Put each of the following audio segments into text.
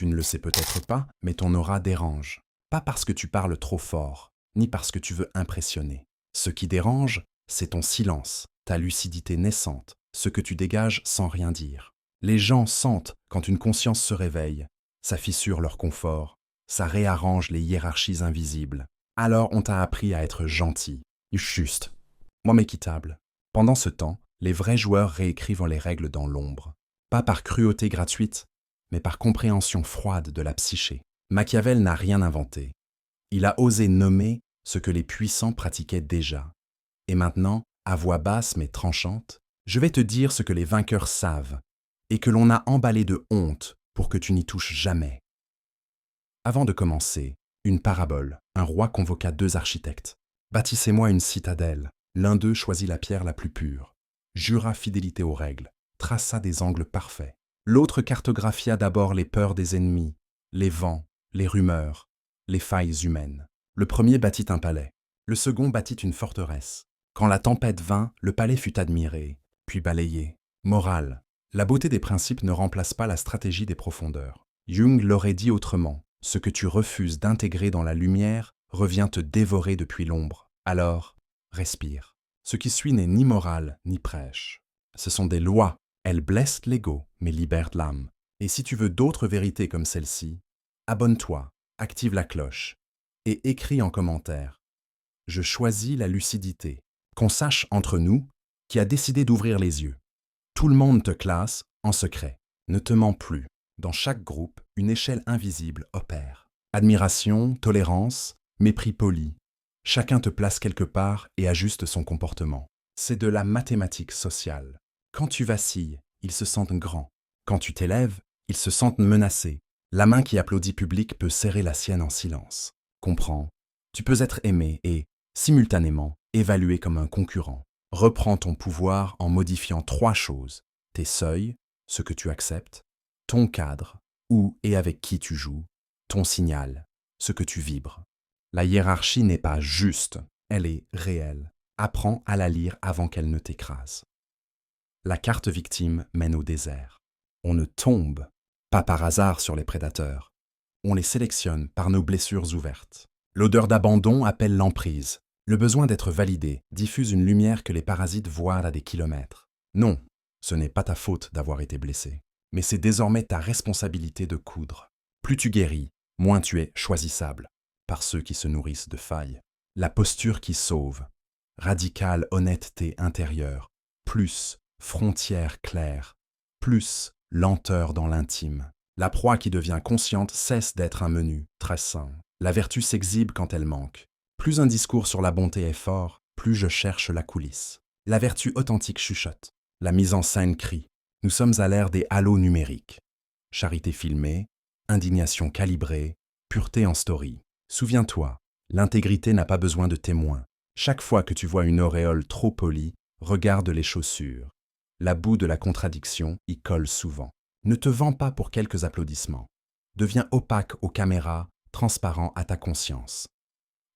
Tu ne le sais peut-être pas, mais ton aura dérange. Pas parce que tu parles trop fort, ni parce que tu veux impressionner. Ce qui dérange, c'est ton silence, ta lucidité naissante, ce que tu dégages sans rien dire. Les gens sentent quand une conscience se réveille, ça fissure leur confort, ça réarrange les hiérarchies invisibles. Alors on t'a appris à être gentil, juste, moi équitable. Pendant ce temps, les vrais joueurs réécrivent les règles dans l'ombre. Pas par cruauté gratuite, mais par compréhension froide de la psyché. Machiavel n'a rien inventé. Il a osé nommer ce que les puissants pratiquaient déjà. Et maintenant, à voix basse mais tranchante, je vais te dire ce que les vainqueurs savent et que l'on a emballé de honte pour que tu n'y touches jamais. Avant de commencer, une parabole. Un roi convoqua 2 architectes. Bâtissez-moi une citadelle. L'un d'eux choisit la pierre la plus pure, jura fidélité aux règles, traça des angles parfaits. L'autre cartographia d'abord les peurs des ennemis, les vents, les rumeurs, les failles humaines. Le premier bâtit un palais, le second bâtit une forteresse. Quand la tempête vint, le palais fut admiré, puis balayé. Morale, la beauté des principes ne remplace pas la stratégie des profondeurs. Jung l'aurait dit autrement, ce que tu refuses d'intégrer dans la lumière revient te dévorer depuis l'ombre. Alors, respire. Ce qui suit n'est ni morale ni prêche. Ce sont des lois. Elles blessent l'ego, mais libèrent l'âme. Et si tu veux d'autres vérités comme celle-ci, abonne-toi, active la cloche et écris en commentaire. Je choisis la lucidité. Qu'on sache entre nous qui a décidé d'ouvrir les yeux. Tout le monde te classe en secret. Ne te mens plus. Dans chaque groupe, une échelle invisible opère. Admiration, tolérance, mépris poli. Chacun te place quelque part et ajuste son comportement. C'est de la mathématique sociale. Quand tu vacilles, ils se sentent grands. Quand tu t'élèves, ils se sentent menacés. La main qui applaudit public peut serrer la sienne en silence. Comprends, tu peux être aimé et, simultanément, évalué comme un concurrent. Reprends ton pouvoir en modifiant 3 choses. Tes seuils, ce que tu acceptes, ton cadre, où et avec qui tu joues, ton signal, ce que tu vibres. La hiérarchie n'est pas juste, elle est réelle. Apprends à la lire avant qu'elle ne t'écrase. La carte victime mène au désert. On ne tombe pas par hasard sur les prédateurs. On les sélectionne par nos blessures ouvertes. L'odeur d'abandon appelle l'emprise. Le besoin d'être validé diffuse une lumière que les parasites voient à des kilomètres. Non, ce n'est pas ta faute d'avoir été blessé, mais c'est désormais ta responsabilité de coudre. Plus tu guéris, moins tu es choisissable par ceux qui se nourrissent de failles. La posture qui sauve. Radicale honnêteté intérieure. Plus frontière claire. Plus lenteur dans l'intime. La proie qui devient consciente cesse d'être un menu très sain. La vertu s'exhibe quand elle manque. Plus un discours sur la bonté est fort, plus je cherche la coulisse. La vertu authentique chuchote. La mise en scène crie. Nous sommes à l'ère des halos numériques. Charité filmée, indignation calibrée, pureté en story. Souviens-toi, l'intégrité n'a pas besoin de témoins. Chaque fois que tu vois une auréole trop polie, regarde les chaussures. La boue de la contradiction y colle souvent. Ne te vends pas pour quelques applaudissements. Deviens opaque aux caméras, transparent à ta conscience.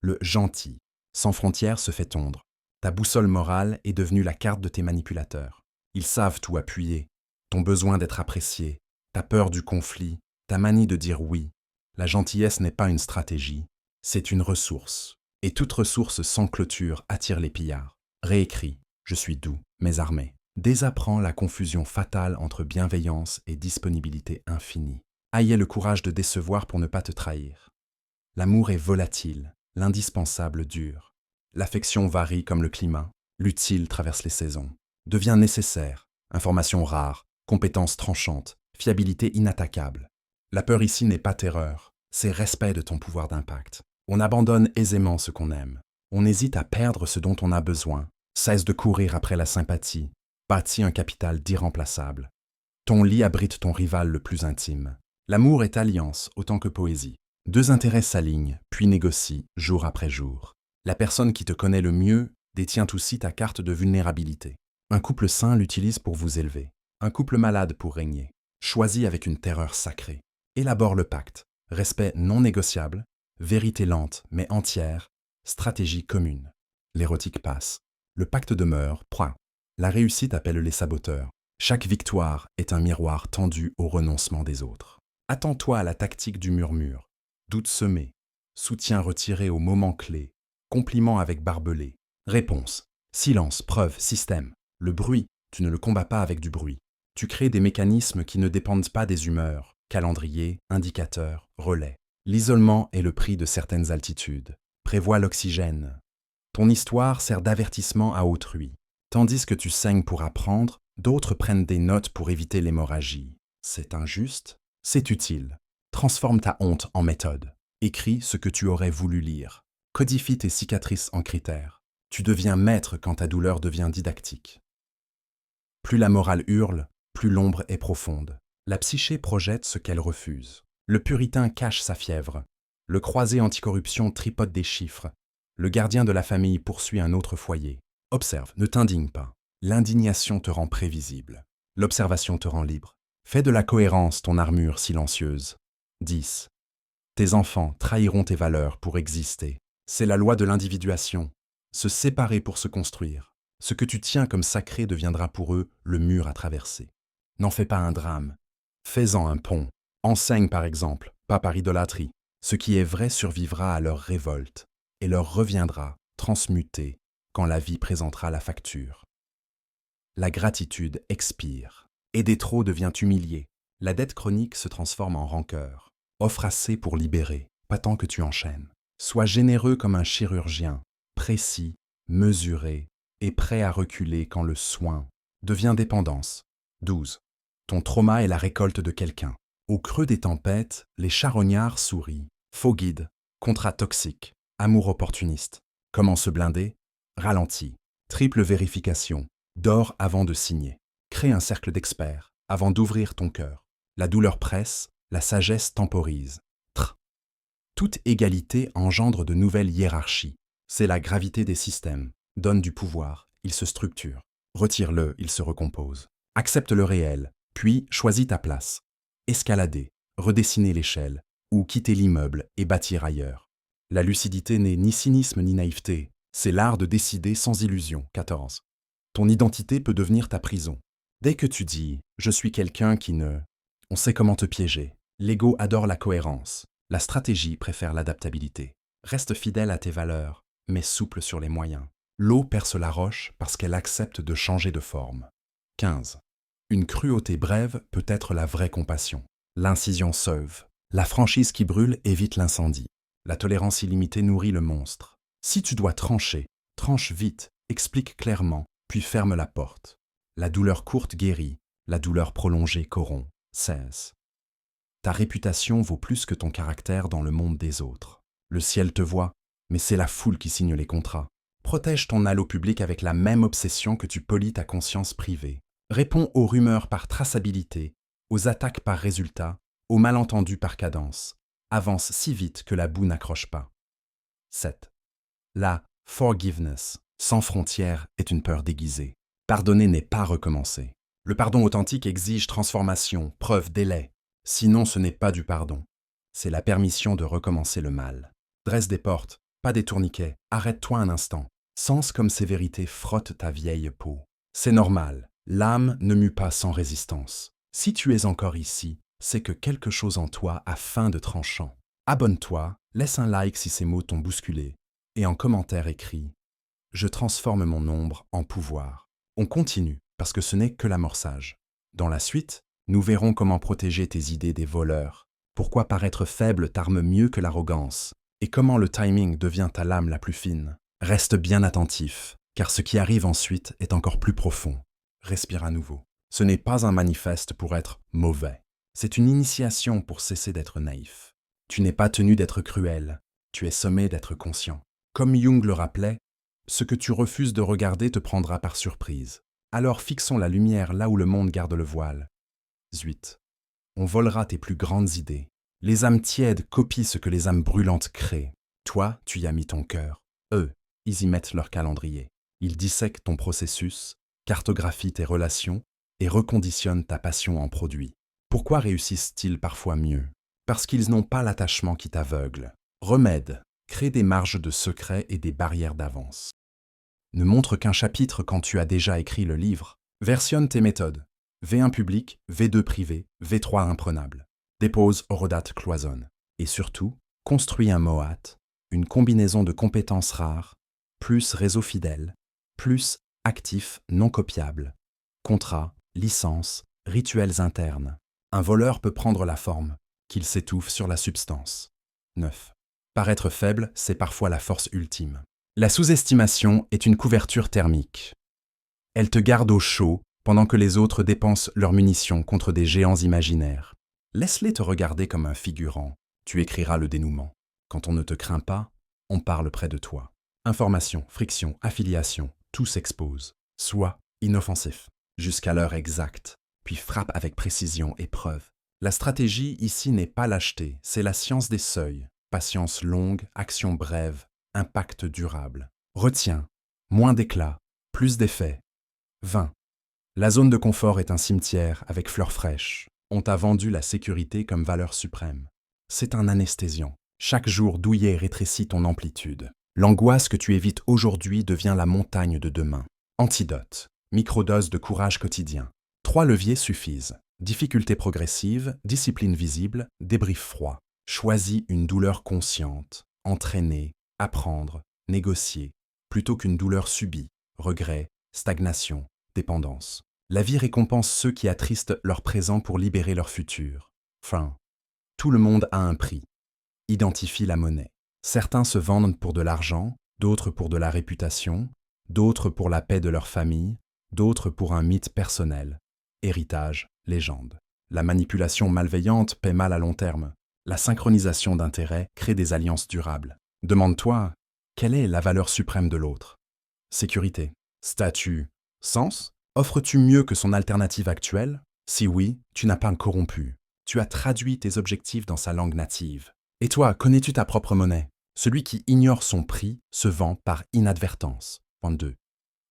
Le gentil, sans frontières, se fait tondre. Ta boussole morale est devenue la carte de tes manipulateurs. Ils savent tout appuyer. Ton besoin d'être apprécié, ta peur du conflit, ta manie de dire oui. La gentillesse n'est pas une stratégie, c'est une ressource. Et toute ressource sans clôture attire les pillards. Réécris, je suis doux, mais armé. Désapprends la confusion fatale entre bienveillance et disponibilité infinie. Ayez le courage de décevoir pour ne pas te trahir. L'amour est volatile, l'indispensable dure. L'affection varie comme le climat, l'utile traverse les saisons. Devient nécessaire, information rare, compétence tranchante, fiabilité inattaquable. La peur ici n'est pas terreur, c'est respect de ton pouvoir d'impact. On abandonne aisément ce qu'on aime. On hésite à perdre ce dont on a besoin. Cesse de courir après la sympathie. Bâtis un capital d'irremplaçable. Ton lit abrite ton rival le plus intime. L'amour est alliance autant que poésie. 2 intérêts s'alignent, puis négocient, jour après jour. La personne qui te connaît le mieux détient aussi ta carte de vulnérabilité. Un couple sain l'utilise pour vous élever. Un couple malade pour régner. Choisis avec une terreur sacrée. Élabore le pacte. Respect non négociable. Vérité lente mais entière. Stratégie commune. L'érotique passe. Le pacte demeure, point. La réussite appelle les saboteurs. Chaque victoire est un miroir tendu au renoncement des autres. Attends-toi à la tactique du murmure. Doute semé, soutien retiré au moment clé, compliment avec barbelé. Réponse. Silence, preuve, système. Le bruit, tu ne le combats pas avec du bruit. Tu crées des mécanismes qui ne dépendent pas des humeurs, calendrier, indicateur, relais. L'isolement est le prix de certaines altitudes. Prévois l'oxygène. Ton histoire sert d'avertissement à autrui. Tandis que tu saignes pour apprendre, d'autres prennent des notes pour éviter l'hémorragie. C'est injuste, c'est utile. Transforme ta honte en méthode. Écris ce que tu aurais voulu lire. Codifie tes cicatrices en critères. Tu deviens maître quand ta douleur devient didactique. Plus la morale hurle, plus l'ombre est profonde. La psyché projette ce qu'elle refuse. Le puritain cache sa fièvre. Le croisé anticorruption tripote des chiffres. Le gardien de la famille poursuit un autre foyer. Observe, ne t'indigne pas. L'indignation te rend prévisible. L'observation te rend libre. Fais de la cohérence ton armure silencieuse. 10. Tes enfants trahiront tes valeurs pour exister. C'est la loi de l'individuation. Se séparer pour se construire. Ce que tu tiens comme sacré deviendra pour eux le mur à traverser. N'en fais pas un drame. Fais-en un pont. Enseigne par exemple, pas par idolâtrie. Ce qui est vrai survivra à leur révolte et leur reviendra, transmuté, quand la vie présentera la facture. La gratitude expire. Aider trop devient humilié. La dette chronique se transforme en rancœur. Offre assez pour libérer, pas tant que tu enchaînes. Sois généreux comme un chirurgien, précis, mesuré et prêt à reculer quand le soin devient dépendance. 12. Ton trauma est la récolte de quelqu'un. Au creux des tempêtes, les charognards sourient. Faux guide, contrat toxique, amour opportuniste. Comment se blinder? Ralentis. Triple vérification. Dors avant de signer. Crée un cercle d'experts avant d'ouvrir ton cœur. La douleur presse, la sagesse temporise. Toute égalité engendre de nouvelles hiérarchies. C'est la gravité des systèmes. Donne du pouvoir, il se structure. Retire-le, il se recompose. Accepte le réel, puis choisis ta place. Escalader, redessiner l'échelle, ou quitter l'immeuble et bâtir ailleurs. La lucidité n'est ni cynisme ni naïveté. C'est l'art de décider sans illusion. 14. Ton identité peut devenir ta prison. Dès que tu dis « je suis quelqu'un qui ne… », on sait comment te piéger. L'ego adore la cohérence. La stratégie préfère l'adaptabilité. Reste fidèle à tes valeurs, mais souple sur les moyens. L'eau perce la roche parce qu'elle accepte de changer de forme. 15. Une cruauté brève peut être la vraie compassion. L'incision sauve. La franchise qui brûle évite l'incendie. La tolérance illimitée nourrit le monstre. Si tu dois trancher, tranche vite, explique clairement, puis ferme la porte. La douleur courte guérit, la douleur prolongée corrompt. 16. Ta réputation vaut plus que ton caractère dans le monde des autres. Le ciel te voit, mais c'est la foule qui signe les contrats. Protège ton halo public avec la même obsession que tu polis ta conscience privée. Réponds aux rumeurs par traçabilité, aux attaques par résultat, aux malentendus par cadence. Avance si vite que la boue n'accroche pas. 7. La forgiveness, sans frontières, est une peur déguisée. Pardonner n'est pas recommencer. Le pardon authentique exige transformation, preuve, délai. Sinon, ce n'est pas du pardon. C'est la permission de recommencer le mal. Dresse des portes, pas des tourniquets. Arrête-toi un instant. Sens comme ces vérités frottent ta vieille peau. C'est normal. L'âme ne mue pas sans résistance. Si tu es encore ici, c'est que quelque chose en toi a faim de tranchant. Abonne-toi, laisse un like si ces mots t'ont bousculé, et en commentaire écris « Je transforme mon ombre en pouvoir ». On continue, parce que ce n'est que l'amorçage. Dans la suite, nous verrons comment protéger tes idées des voleurs, pourquoi paraître faible t'arme mieux que l'arrogance, et comment le timing devient ta lame la plus fine. Reste bien attentif, car ce qui arrive ensuite est encore plus profond. Respire à nouveau. Ce n'est pas un manifeste pour être mauvais. C'est une initiation pour cesser d'être naïf. Tu n'es pas tenu d'être cruel, tu es sommé d'être conscient. Comme Jung le rappelait, ce que tu refuses de regarder te prendra par surprise. Alors fixons la lumière là où le monde garde le voile. 18. On volera tes plus grandes idées. Les âmes tièdes copient ce que les âmes brûlantes créent. Toi, tu y as mis ton cœur. Eux, ils y mettent leur calendrier. Ils dissèquent ton processus, cartographient tes relations et reconditionnent ta passion en produit. Pourquoi réussissent-ils parfois mieux? Parce qu'ils n'ont pas l'attachement qui t'aveugle. Remède, crée des marges de secret et des barrières d'avance. Ne montre qu'un chapitre quand tu as déjà écrit le livre. Versionne tes méthodes. V1 public, V2 privé, V3 imprenable. Dépose Horodate cloisonne. Et surtout, construis un MOAT, une combinaison de compétences rares, plus réseau fidèle, plus actifs non copiables, contrats, licences, rituels internes. Un voleur peut prendre la forme, qu'il s'étouffe sur la substance. 9. Paraître faible, c'est parfois la force ultime. La sous-estimation est une couverture thermique. Elle te garde au chaud pendant que les autres dépensent leurs munitions contre des géants imaginaires. Laisse-les te regarder comme un figurant. Tu écriras le dénouement. Quand on ne te craint pas, on parle près de toi. Information, friction, affiliation, tout s'expose. Sois inoffensif, jusqu'à l'heure exacte, puis frappe avec précision et preuve. La stratégie ici n'est pas lâcheté, c'est la science des seuils. Patience longue, action brève, impact durable. Retiens, moins d'éclat, plus d'effet. 20. La zone de confort est un cimetière avec fleurs fraîches. On t'a vendu la sécurité comme valeur suprême. C'est un anesthésiant. Chaque jour douillet rétrécit ton amplitude. L'angoisse que tu évites aujourd'hui devient la montagne de demain. Antidote. Microdose de courage quotidien. 3 leviers suffisent. Difficulté progressive, discipline visible, débrief froid. Choisis une douleur consciente, entraîner, apprendre, négocier, plutôt qu'une douleur subie, regret, stagnation, dépendance. La vie récompense ceux qui attristent leur présent pour libérer leur futur. Fin. Tout le monde a un prix. Identifie la monnaie. Certains se vendent pour de l'argent, d'autres pour de la réputation, d'autres pour la paix de leur famille, d'autres pour un mythe personnel. Héritage, légende. La manipulation malveillante paie mal à long terme. La synchronisation d'intérêts crée des alliances durables. Demande-toi, quelle est la valeur suprême de l'autre? Sécurité, statut, sens? Offres-tu mieux que son alternative actuelle? Si oui, tu n'as pas corrompu. Tu as traduit tes objectifs dans sa langue native. Et toi, connais-tu ta propre monnaie? Celui qui ignore son prix se vend par inadvertance. Point 2.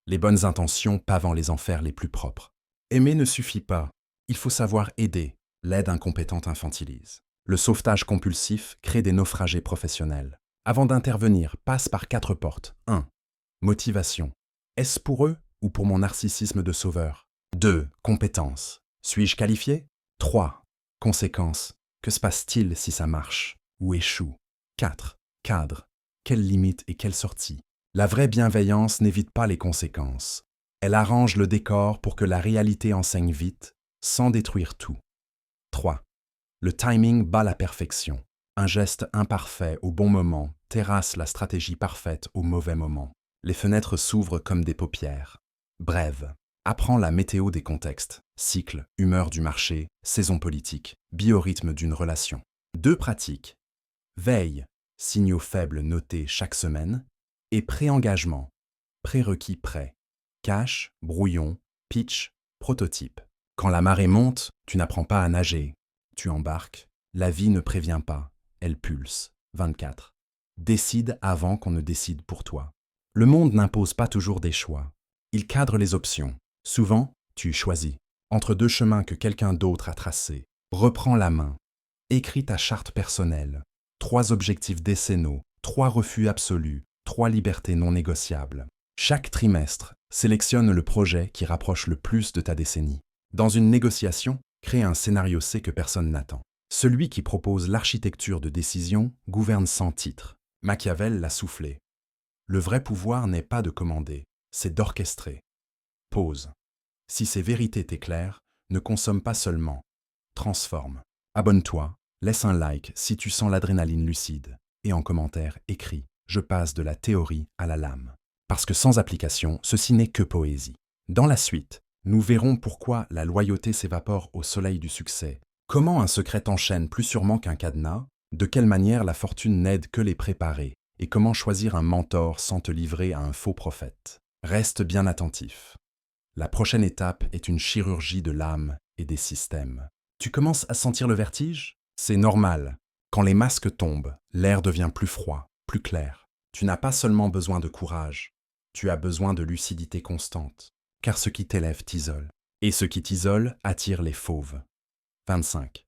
Les bonnes intentions pavant les enfers les plus propres. Aimer ne suffit pas. Il faut savoir aider. L'aide incompétente infantilise. Le sauvetage compulsif crée des naufragés professionnels. Avant d'intervenir, passe par 4 portes. 1. Motivation. Est-ce pour eux ou pour mon narcissisme de sauveur? 2. Compétence. Suis-je qualifié? 3. Conséquences. Que se passe-t-il si ça marche ou échoue? 4. Cadre. Quelles limites et quelles sorties? La vraie bienveillance n'évite pas les conséquences. Elle arrange le décor pour que la réalité enseigne vite, sans détruire tout. 3. Le timing bat la perfection. Un geste imparfait au bon moment terrasse la stratégie parfaite au mauvais moment. Les fenêtres s'ouvrent comme des paupières. Brève. Apprends la météo des contextes. Cycle, humeur du marché, saison politique, biorhythme d'une relation. 2 pratiques. Veille, signaux faibles notés chaque semaine, et pré-engagement, prérequis prêt. Cache, brouillon, pitch, prototype. Quand la marée monte, tu n'apprends pas à nager. Tu embarques. La vie ne prévient pas. Elle pulse. 24. Décide avant qu'on ne décide pour toi. Le monde n'impose pas toujours des choix. Il cadre les options. Souvent, tu choisis. Entre 2 chemins que quelqu'un d'autre a tracés. Reprends la main. Écris ta charte personnelle. 3 objectifs décennaux, 3 refus absolus, 3 libertés non négociables. Chaque trimestre, sélectionne le projet qui rapproche le plus de ta décennie. Dans une négociation, crée un scénario C que personne n'attend. Celui qui propose l'architecture de décision gouverne sans titre. Machiavel l'a soufflé. Le vrai pouvoir n'est pas de commander, c'est d'orchestrer. Pause. Si ces vérités t'éclairent, ne consomme pas seulement. Transforme. Abonne-toi, laisse un like si tu sens l'adrénaline lucide. Et en commentaire, écris « Je passe de la théorie à la lame ». Parce que sans application, ceci n'est que poésie. Dans la suite, nous verrons pourquoi la loyauté s'évapore au soleil du succès, comment un secret enchaîne plus sûrement qu'un cadenas, de quelle manière la fortune n'aide que les préparés, et comment choisir un mentor sans te livrer à un faux prophète. Reste bien attentif. La prochaine étape est une chirurgie de l'âme et des systèmes. Tu commences à sentir le vertige? C'est normal. Quand les masques tombent, l'air devient plus froid, plus clair. Tu n'as pas seulement besoin de courage, tu as besoin de lucidité constante, car ce qui t'élève t'isole, et ce qui t'isole attire les fauves. 25.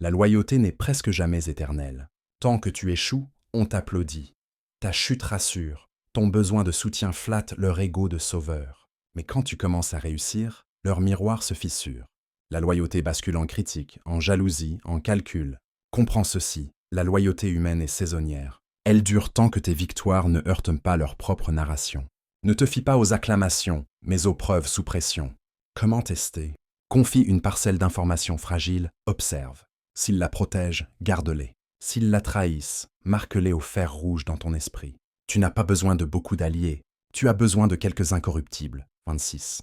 La loyauté n'est presque jamais éternelle. Tant que tu échoues, on t'applaudit. Ta chute rassure, ton besoin de soutien flatte leur ego de sauveur. Mais quand tu commences à réussir, leur miroir se fissure. La loyauté bascule en critique, en jalousie, en calcul. Comprends ceci, la loyauté humaine est saisonnière. Elle dure tant que tes victoires ne heurtent pas leur propre narration. Ne te fie pas aux acclamations, mais aux preuves sous pression. Comment tester? Confie une parcelle d'informations fragiles, observe. S'ils la protègent, garde-les. S'ils la trahissent, marque-les au fer rouge dans ton esprit. Tu n'as pas besoin de beaucoup d'alliés, tu as besoin de quelques incorruptibles. 26.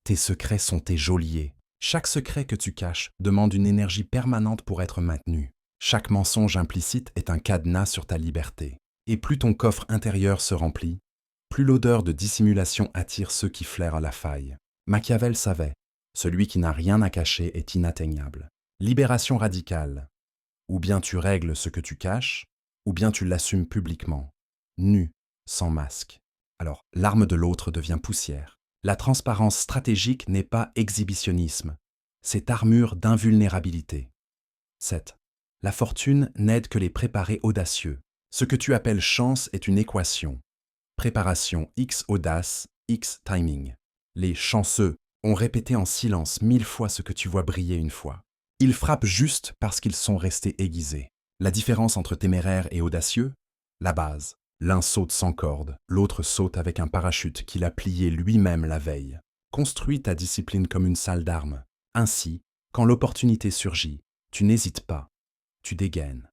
Tes secrets sont tes geôliers. Chaque secret que tu caches demande une énergie permanente pour être maintenu. Chaque mensonge implicite est un cadenas sur ta liberté. Et plus ton coffre intérieur se remplit, plus l'odeur de dissimulation attire ceux qui flairent la faille. Machiavel savait, celui qui n'a rien à cacher est inatteignable. Libération radicale. Ou bien tu règles ce que tu caches, ou bien tu l'assumes publiquement, nu, sans masque. Alors, l'arme de l'autre devient poussière. La transparence stratégique n'est pas exhibitionnisme, c'est armure d'invulnérabilité. 7. La fortune n'aide que les préparés audacieux. Ce que tu appelles chance est une équation. Préparation X audace, X timing. Les chanceux ont répété en silence 1000 fois ce que tu vois briller une fois. Ils frappent juste parce qu'ils sont restés aiguisés. La différence entre téméraire et audacieux? La base. L'un saute sans corde, l'autre saute avec un parachute qu'il a plié lui-même la veille. Construis ta discipline comme une salle d'armes. Ainsi, quand l'opportunité surgit, tu n'hésites pas, tu dégaines.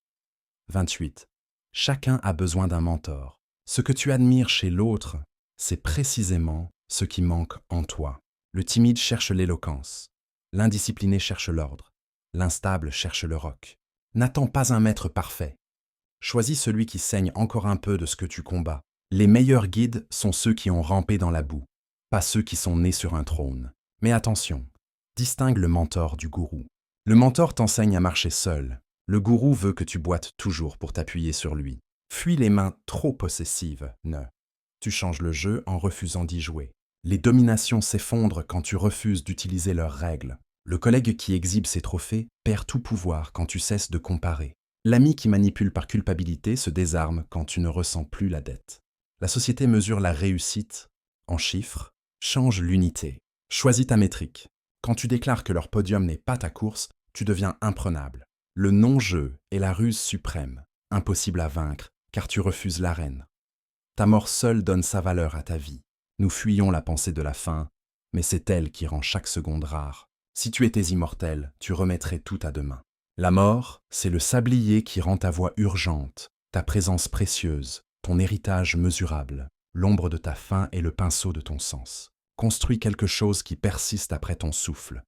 28. Chacun a besoin d'un mentor. Ce que tu admires chez l'autre, c'est précisément ce qui manque en toi. Le timide cherche l'éloquence, l'indiscipliné cherche l'ordre, l'instable cherche le roc. N'attends pas un maître parfait. Choisis celui qui saigne encore un peu de ce que tu combats. Les meilleurs guides sont ceux qui ont rampé dans la boue, pas ceux qui sont nés sur un trône. Mais attention, distingue le mentor du gourou. Le mentor t'enseigne à marcher seul. Le gourou veut que tu boites toujours pour t'appuyer sur lui. Fuis les mains trop possessives, ne. Tu changes le jeu en refusant d'y jouer. Les dominations s'effondrent quand tu refuses d'utiliser leurs règles. Le collègue qui exhibe ses trophées perd tout pouvoir quand tu cesses de comparer. L'ami qui manipule par culpabilité se désarme quand tu ne ressens plus la dette. La société mesure la réussite en chiffres, change l'unité. Choisis ta métrique. Quand tu déclares que leur podium n'est pas ta course, tu deviens imprenable. Le non-jeu est la ruse suprême, impossible à vaincre, car tu refuses l'arène. Ta mort seule donne sa valeur à ta vie. Nous fuyons la pensée de la fin, mais c'est elle qui rend chaque seconde rare. Si tu étais immortel, tu remettrais tout à demain. La mort, c'est le sablier qui rend ta voix urgente, ta présence précieuse, ton héritage mesurable, l'ombre de ta faim et le pinceau de ton sens. Construis quelque chose qui persiste après ton souffle.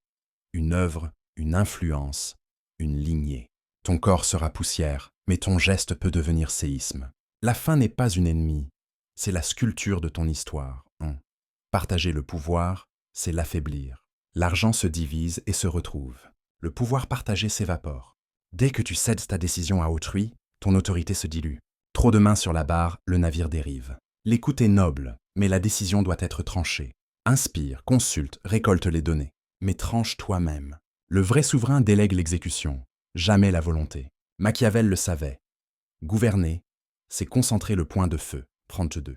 Une œuvre, une influence, une lignée. Ton corps sera poussière, mais ton geste peut devenir séisme. La fin n'est pas une ennemie, c'est la sculpture de ton histoire. Partager le pouvoir, c'est l'affaiblir. L'argent se divise et se retrouve. Le pouvoir partagé s'évapore. Dès que tu cèdes ta décision à autrui, ton autorité se dilue. Trop de mains sur la barre, le navire dérive. L'écoute est noble, mais la décision doit être tranchée. Inspire, consulte, récolte les données. Mais tranche toi-même. Le vrai souverain délègue l'exécution, jamais la volonté. Machiavel le savait. Gouverner, c'est concentrer le point de feu. 32.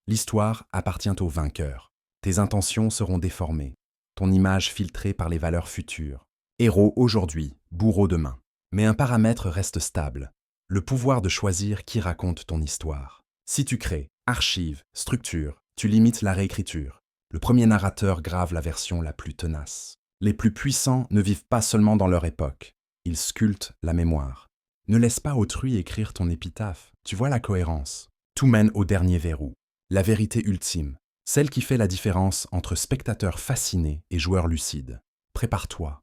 L'histoire appartient au vainqueur. Tes intentions seront déformées, ton image filtrée par les valeurs futures. Héros aujourd'hui, bourreau demain. Mais un paramètre reste stable, le pouvoir de choisir qui raconte ton histoire. Si tu crées, archives, structures, tu limites la réécriture. Le premier narrateur grave la version la plus tenace. Les plus puissants ne vivent pas seulement dans leur époque, ils sculptent la mémoire. Ne laisse pas autrui écrire ton épitaphe, tu vois la cohérence. Tout mène au dernier verrou, la vérité ultime, celle qui fait la différence entre spectateur fasciné et joueur lucide. Prépare-toi,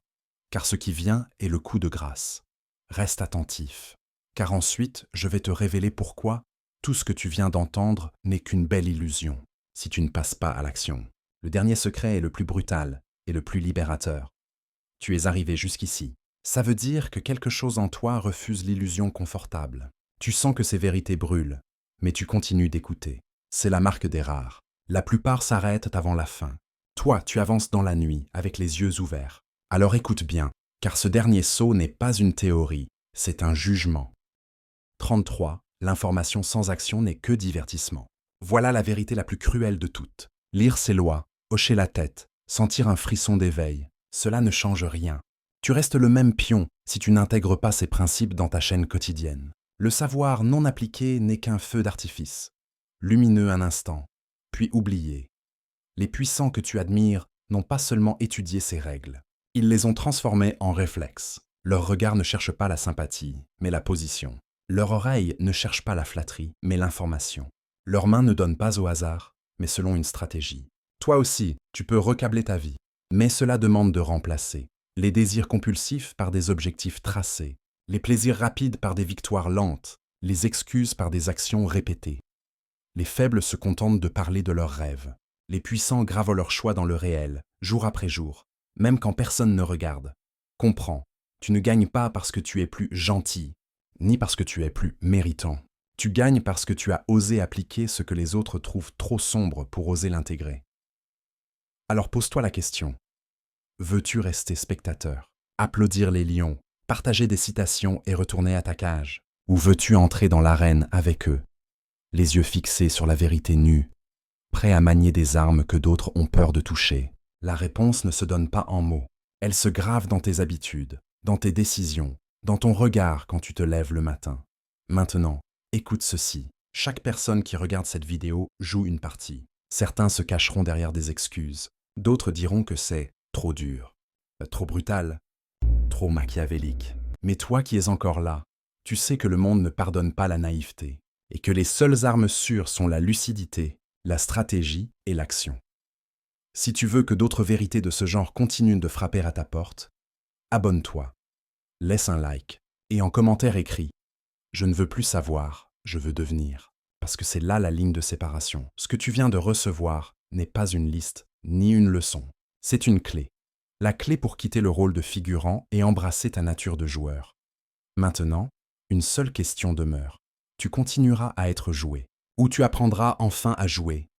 car ce qui vient est le coup de grâce. Reste attentif, car ensuite je vais te révéler pourquoi tout ce que tu viens d'entendre n'est qu'une belle illusion, si tu ne passes pas à l'action. Le dernier secret est le plus brutal et le plus libérateur. Tu es arrivé jusqu'ici. Ça veut dire que quelque chose en toi refuse l'illusion confortable. Tu sens que ces vérités brûlent, mais tu continues d'écouter. C'est la marque des rares. La plupart s'arrêtent avant la fin. Toi, tu avances dans la nuit, avec les yeux ouverts. Alors écoute bien, car ce dernier saut n'est pas une théorie, c'est un jugement. 33. L'information sans action n'est que divertissement. Voilà la vérité la plus cruelle de toutes. Lire ces lois, hocher la tête, sentir un frisson d'éveil, cela ne change rien. Tu restes le même pion si tu n'intègres pas ces principes dans ta chaîne quotidienne. Le savoir non appliqué n'est qu'un feu d'artifice, lumineux un instant, puis oublié. Les puissants que tu admires n'ont pas seulement étudié ces règles, ils les ont transformées en réflexes. Leur regard ne cherche pas la sympathie, mais la position. Leur oreille ne cherche pas la flatterie, mais l'information. Leurs mains ne donnent pas au hasard, mais selon une stratégie. Toi aussi, tu peux recabler ta vie, mais cela demande de remplacer les désirs compulsifs par des objectifs tracés, les plaisirs rapides par des victoires lentes, les excuses par des actions répétées. Les faibles se contentent de parler de leurs rêves. Les puissants gravent leurs choix dans le réel, jour après jour, même quand personne ne regarde. Comprends, tu ne gagnes pas parce que tu es plus gentil, ni parce que tu es plus méritant. Tu gagnes parce que tu as osé appliquer ce que les autres trouvent trop sombre pour oser l'intégrer. Alors pose-toi la question. Veux-tu rester spectateur, applaudir les lions, partager des citations et retourner à ta cage? Ou veux-tu entrer dans l'arène avec eux, les yeux fixés sur la vérité nue, prêt à manier des armes que d'autres ont peur de toucher? La réponse ne se donne pas en mots. Elle se grave dans tes habitudes, dans tes décisions, dans ton regard quand tu te lèves le matin. Maintenant, écoute ceci. Chaque personne qui regarde cette vidéo joue une partie. Certains se cacheront derrière des excuses. D'autres diront que c'est trop dur, trop brutal, trop machiavélique. Mais toi qui es encore là, tu sais que le monde ne pardonne pas la naïveté et que les seules armes sûres sont la lucidité, la stratégie et l'action. Si tu veux que d'autres vérités de ce genre continuent de frapper à ta porte, abonne-toi, laisse un like et en commentaire écris « Je ne veux plus savoir, je veux devenir ». Parce que c'est là la ligne de séparation. Ce que tu viens de recevoir n'est pas une liste ni une leçon. C'est une clé. La clé pour quitter le rôle de figurant et embrasser ta nature de joueur. Maintenant, une seule question demeure. Tu continueras à être joué, ou tu apprendras enfin à jouer,